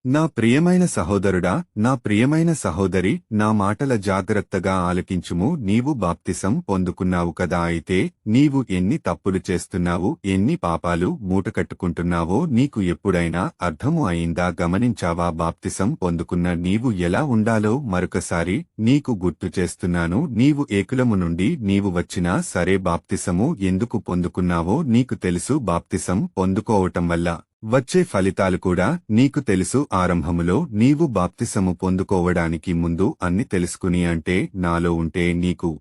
నా ప్రియమైన సహోదరుడా, నా ప్రియమైన సహోదరి, నా మాటల జాగ్రత్తగా ఆలకించుము. నీవు బాప్తిసం పొందుకున్నావు కదా, అయితే నీవు ఎన్ని తప్పులు చేస్తున్నావు, ఎన్ని పాపాలు మూటకట్టుకుంటున్నావో నీకు ఎప్పుడైనా అర్థము అయిందా? గమనించావా? బాప్తిసం పొందుకున్న నీవు ఎలా ఉండాలో మరొకసారి నీకు గుర్తు చేస్తున్నాను. నీవు ఏకులము నుండి నీవు వచ్చినా సరే బాప్తిసము ఎందుకు పొందుకున్నావో నీకు తెలుసు. బాప్తిసం పొందుకోవటం వల్ల వచ్చే ఫలితాలు కూడా నీకు తెలుసు. ఆరంభములో నీవు బాప్తిసము పొందుకోవడానికి ముందు అన్ని తెలుసుకుని అంటే నాలో ఉంటే నీకు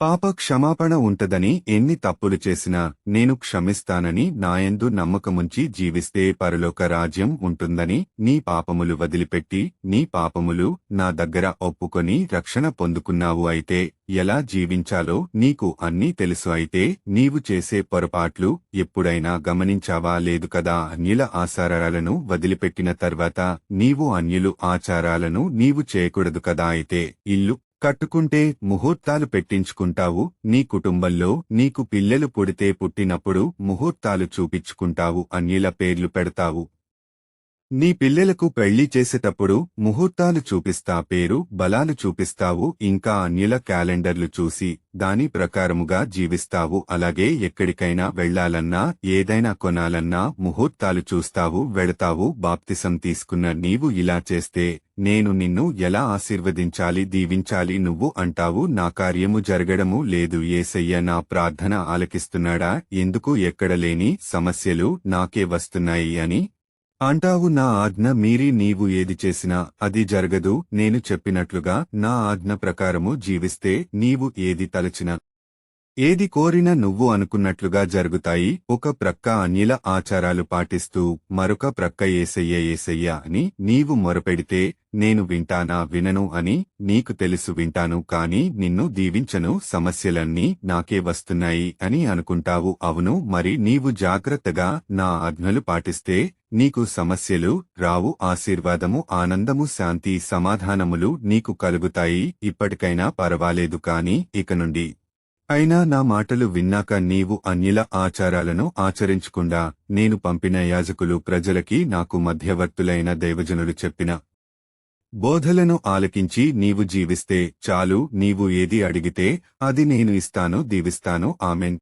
పాప క్షమాపణ ఉంటదని, ఎన్ని తప్పులు చేసినా నేను క్షమిస్తానని, నాయందు నమ్మకముంచి జీవిస్తే పరలోక రాజ్యం ఉంటుందని, నీ పాపములు వదిలిపెట్టి నీ పాపములు నా దగ్గర ఒప్పుకొని రక్షణ పొందుకున్నావు. అయితే ఎలా జీవించాలో నీకు అన్నీ తెలుసు. అయితే నీవు చేసే పొరపాట్లు ఎప్పుడైనా గమనించావా? లేదు కదా. అన్యుల ఆచారాలను వదిలిపెట్టిన తర్వాత నీవు అన్యులు ఆచారాలను నీవు చేయకూడదు కదా. అయితే ఇల్లు కట్టుకుంటే ముహూర్తాలు పెట్టించుకుంటావు. నీ కుటుంబంలో నీకు పిల్లలు పుడితే పుట్టినప్పుడు ముహూర్తాలు చూపించుకుంటావు, అన్యుల పేర్లు పెడతావు. నీ పిల్లలకు పెళ్లి చేసేటప్పుడు ముహూర్తాలు చూపిస్తా, పేరు బలాలు చూపిస్తావు, ఇంకా అన్యుల క్యాలెండర్లు చూసి దాని ప్రకారముగా జీవిస్తావు. అలాగే ఎక్కడికైనా వెళ్లాలన్నా ఏదైనా కొనాలన్నా ముహూర్తాలు చూస్తావు, వెళతావు. బాప్తిసం తీసుకున్న నీవు ఇలా చేస్తే నేను నిన్ను ఎలా ఆశీర్వదించాలి, దీవించాలి? నువ్వు అంటావు, నా కార్యము జరగడము లేదు. యేసయ్య నా ప్రార్థన ఆలకిస్తున్నాడా? ఎందుకు ఎక్కడలేని సమస్యలు నాకే వస్తున్నాయి అని అంటావు. నా ఆజ్ఞ మీరి నీవు ఏది చేసినా అది జరగదు. నేను చెప్పినట్లుగా నా ఆజ్ఞ ప్రకారము జీవిస్తే నీవు ఏది తలచినా ఏది కోరినా నువ్వు అనుకున్నట్లుగా జరుగుతాయి. ఒక ప్రక్క అన్యుల ఆచారాలు పాటిస్తూ మరొక ప్రక్క యేసయ్య యేసయ్య అని నీవు మొరపెడితే నేను వింటానా? వినను అని నీకు తెలుసు. వింటాను కాని నిన్ను దీవించను, సమస్యలన్నీ నాకే వస్తున్నాయి అని అనుకుంటావు. అవును, మరి నీవు జాగ్రత్తగా నా ఆజ్ఞలు పాటిస్తే నీకు సమస్యలు రావు. ఆశీర్వాదము, ఆనందము, శాంతి, సమాధానములు నీకు కలుగుతాయి. ఇప్పటికైనా పర్వాలేదు కాని ఇక నుండి అయినా నా మాటలు విన్నాక నీవు అన్యుల ఆచారాలను ఆచరించకుండా నేను పంపిన యాజకులు ప్రజలకి నాకు మధ్యవర్తులైన దైవజనులు చెప్పిన బోధలను ఆలకించి నీవు జీవిస్తే చాలు. నీవు ఏది అడిగితే అది నేను ఇస్తాను, దీవిస్తాను. ఆమెన్.